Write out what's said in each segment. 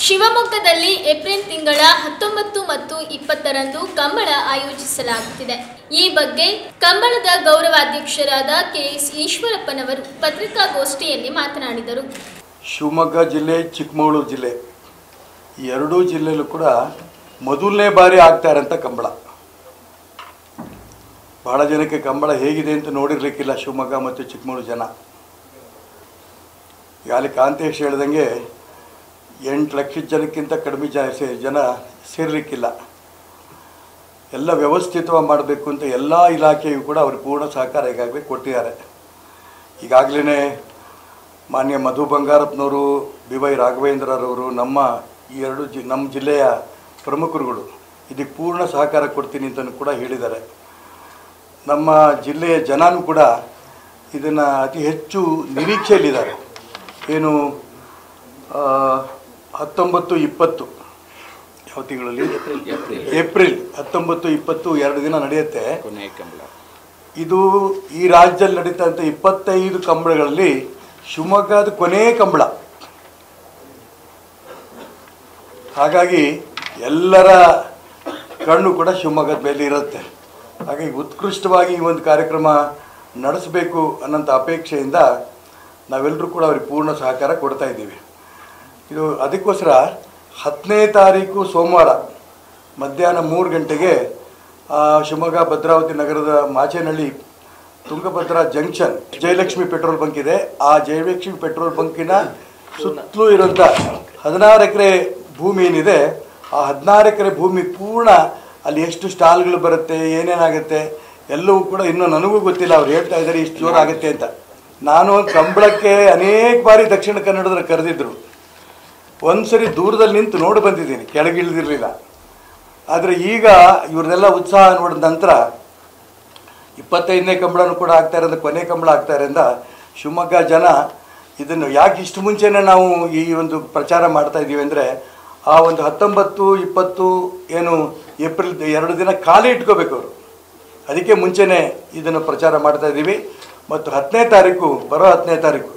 ಶಿವಮೊಗ್ಗದಲ್ಲಿ ಏಪ್ರಿಲ್ ತಿಂಗಳ 19 ಮತ್ತು 20ರಂದು ಕಂಬಳ ಆಯೋಜಿಸಲಾಗುತ್ತಿದೆ. ಈ ಬಗ್ಗೆ ಕಂಬಳದ ಗೌರವಾಧ್ಯಕ್ಷರಾದ ಕೆಎಸ್ ಈಶ್ವರಪ್ಪನವರು ಪತ್ರಿಕಾಗೋಷ್ಠಿಯಲ್ಲಿ ಮಾತನಾಡಿದರು. ಶಿವಮೊಗ್ಗ ಜಿಲ್ಲೆ, ಚಿಕ್ಕಮಗಳೂರು ಜಿಲ್ಲೆ ಈ ಎರಡೂ ಜಿಲ್ಲೆಯಲ್ಲೂ ಕೂಡ ಮೊದಲನೇ ಬಾರಿ ಆಗ್ತಾರಂತ ಕಂಬಳ. ಬಹಳ ಜನಕ್ಕೆ ಕಂಬಳ ಹೇಗಿದೆ ಅಂತ ನೋಡಿರ್ಲಿಕ್ಕಿಲ್ಲ ಶಿವಮೊಗ್ಗ ಮತ್ತು ಚಿಕ್ಕಮಗಳೂರು ಜನ. ಈಗಾಗಲೇ ಕಾಂತೇಶ್ ಹೇಳ್ದಂಗೆ 8 ಲಕ್ಷ ಜನಕ್ಕಿಂತ ಕಡಿಮೆ ಜನ ಸೇರಲಿಕ್ಕಿಲ್ಲ. ಎಲ್ಲ ವ್ಯವಸ್ಥಿತವಾಗಿ ಮಾಡಬೇಕು ಅಂತ ಎಲ್ಲ ಇಲಾಖೆಯು ಕೂಡ ಅವ್ರಿಗೆ ಪೂರ್ಣ ಸಹಕಾರ ಈಗಾಗಲೇ ಕೊಟ್ಟಿದ್ದಾರೆ. ಈಗಾಗಲೇ ಮಾನ್ಯ ಮಧು ಬಂಗಾರಪ್ಪನವರು, BY ರಾಘವೇಂದ್ರರವರು ನಮ್ಮ ಜಿಲ್ಲೆಯ ಪ್ರಮುಖರುಗಳು ಇದಕ್ಕೆ ಪೂರ್ಣ ಸಹಕಾರ ಕೊಡ್ತೀನಿ ಅಂತಲೂ ಕೂಡ ಹೇಳಿದ್ದಾರೆ. ನಮ್ಮ ಜಿಲ್ಲೆಯ ಜನನೂ ಕೂಡ ಇದನ್ನು ಅತಿ ಹೆಚ್ಚು ನಿರೀಕ್ಷೆಯಲ್ಲಿದ್ದಾರೆ. ಏನು 19, 20 ಯಾವ ತಿಂಗಳಲ್ಲಿ? ಏಪ್ರಿಲ್ 19, 20 2 ದಿನ ನಡೆಯುತ್ತೆ. ಇದು ಈ ರಾಜ್ಯದಲ್ಲಿ ನಡೀತಂಥ 25 ಕಂಬಳಗಳಲ್ಲಿ ಶಿವಮೊಗ್ಗದ ಕೊನೆಯ ಕಂಬಳ. ಹಾಗಾಗಿ ಎಲ್ಲರ ಕಣ್ಣು ಕೂಡ ಶಿವಮೊಗ್ಗದ ಮೇಲೆ ಇರುತ್ತೆ. ಹಾಗಾಗಿ ಉತ್ಕೃಷ್ಟವಾಗಿ ಈ ಒಂದು ಕಾರ್ಯಕ್ರಮ ನಡೆಸಬೇಕು ಅನ್ನೋಂಥ ಅಪೇಕ್ಷೆಯಿಂದ ನಾವೆಲ್ಲರೂ ಕೂಡ ಅವ್ರಿಗೆ ಪೂರ್ಣ ಸಹಕಾರ ಕೊಡ್ತಾ ಇದ್ದೀವಿ. ಇದು ಅದಕ್ಕೋಸ್ಕರ 10ನೇ ತಾರೀಕು ಸೋಮವಾರ ಮಧ್ಯಾಹ್ನ 3 ಗಂಟೆಗೆ ಶಿವಮೊಗ್ಗ ಭದ್ರಾವತಿ ನಗರದ Machenahalli Tungabhadra junction Jayalakshmi petrol bunk ಇದೆ. ಆ ಜಯಲಕ್ಷ್ಮಿ ಪೆಟ್ರೋಲ್ ಬಂಕಿನ ಸುತ್ತಲೂ ಇರುವಂಥ 16 ಎಕರೆ ಭೂಮಿ ಏನಿದೆ, ಆ 16 ಎಕರೆ ಭೂಮಿ ಪೂರ್ಣ ಅಲ್ಲಿ ಎಷ್ಟು ಸ್ಟಾಲ್ಗಳು ಬರುತ್ತೆ, ಏನೇನಾಗುತ್ತೆ ಎಲ್ಲವೂ ಕೂಡ ಇನ್ನೂ ನನಗೂ ಗೊತ್ತಿಲ್ಲ. ಅವ್ರು ಹೇಳ್ತಾ ಇದ್ದಾರೆ ಇಷ್ಟು ಜೋರಾಗುತ್ತೆ ಅಂತ. ನಾನು ಕಂಬಳಕ್ಕೆ ಅನೇಕ ಬಾರಿ ದಕ್ಷಿಣ ಕನ್ನಡದಲ್ಲಿ ಕರೆದಿದ್ದರು. ಒಂದು ಸರಿ ದೂರದಲ್ಲಿ ನಿಂತು ನೋಡಿ ಬಂದಿದ್ದೀನಿ, ಕೆಳಗಿಳಿದಿರಲಿಲ್ಲ. ಆದರೆ ಈಗ ಇವ್ರನ್ನೆಲ್ಲ ಉತ್ಸಾಹ ನೋಡಿದ ನಂತರ 25ನೇ ಕಂಬಳನೂ ಕೂಡ ಆಗ್ತಾ ಇರೋದು, ಕೊನೆ ಕಂಬಳ ಆಗ್ತಾ ಇರೋದ್ರಿಂದ ಶಿವಮೊಗ್ಗ ಜನ ಇದನ್ನು ಯಾಕೆ ಇಷ್ಟು ಮುಂಚೆನೇ ನಾವು ಈ ಒಂದು ಪ್ರಚಾರ ಮಾಡ್ತಾ ಇದ್ದೀವಿ ಅಂದರೆ, ಆ ಒಂದು 19, 20 ಏನು ಏಪ್ರಿಲ್ 2 ದಿನ ಖಾಲಿ ಇಟ್ಕೋಬೇಕು ಅವರು. ಅದಕ್ಕೆ ಮುಂಚೆನೇ ಇದನ್ನು ಪ್ರಚಾರ ಮಾಡ್ತಾ ಇದ್ದೀವಿ. ಮತ್ತು 10ನೇ ತಾರೀಕು ಬರೋ 10ನೇ ತಾರೀಕು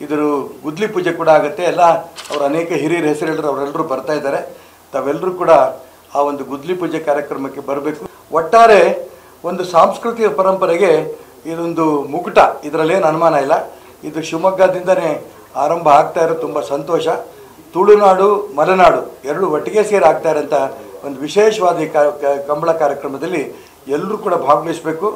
ಇದ್ರ ಗುದ್ಲಿ ಪೂಜೆ ಕೂಡ ಆಗುತ್ತೆ. ಎಲ್ಲ ಅವರು ಅನೇಕ ಹಿರಿಯರ ಹೆಸರು ಹೇಳಿದ್ರು, ಅವರೆಲ್ಲರೂ ಬರ್ತಾ ಇದ್ದಾರೆ. ತಾವೆಲ್ಲರೂ ಕೂಡ ಆ ಒಂದು ಗುದ್ಲಿ ಪೂಜೆ ಕಾರ್ಯಕ್ರಮಕ್ಕೆ ಬರಬೇಕು. ಒಟ್ಟಾರೆ ಒಂದು ಸಾಂಸ್ಕೃತಿಕ ಪರಂಪರೆಗೆ ಇದೊಂದು ಮುಕುಟ, ಇದರಲ್ಲೇನು ಅನುಮಾನ ಇಲ್ಲ. ಇದು ಶಿವಮೊಗ್ಗದಿಂದನೇ ಆರಂಭ ಆಗ್ತಾ ಇರೋದು ತುಂಬ ಸಂತೋಷ. ತುಳುನಾಡು, ಮಲೆನಾಡು ಎರಡೂ ಒಟ್ಟಿಗೆ ಸೇರಿ ಆಗ್ತಾ ಇರೋಂಥ ಒಂದು ವಿಶೇಷವಾದ ಕಂಬಳ ಕಾರ್ಯಕ್ರಮದಲ್ಲಿ ಎಲ್ಲರೂ ಕೂಡ ಭಾಗವಹಿಸಬೇಕು.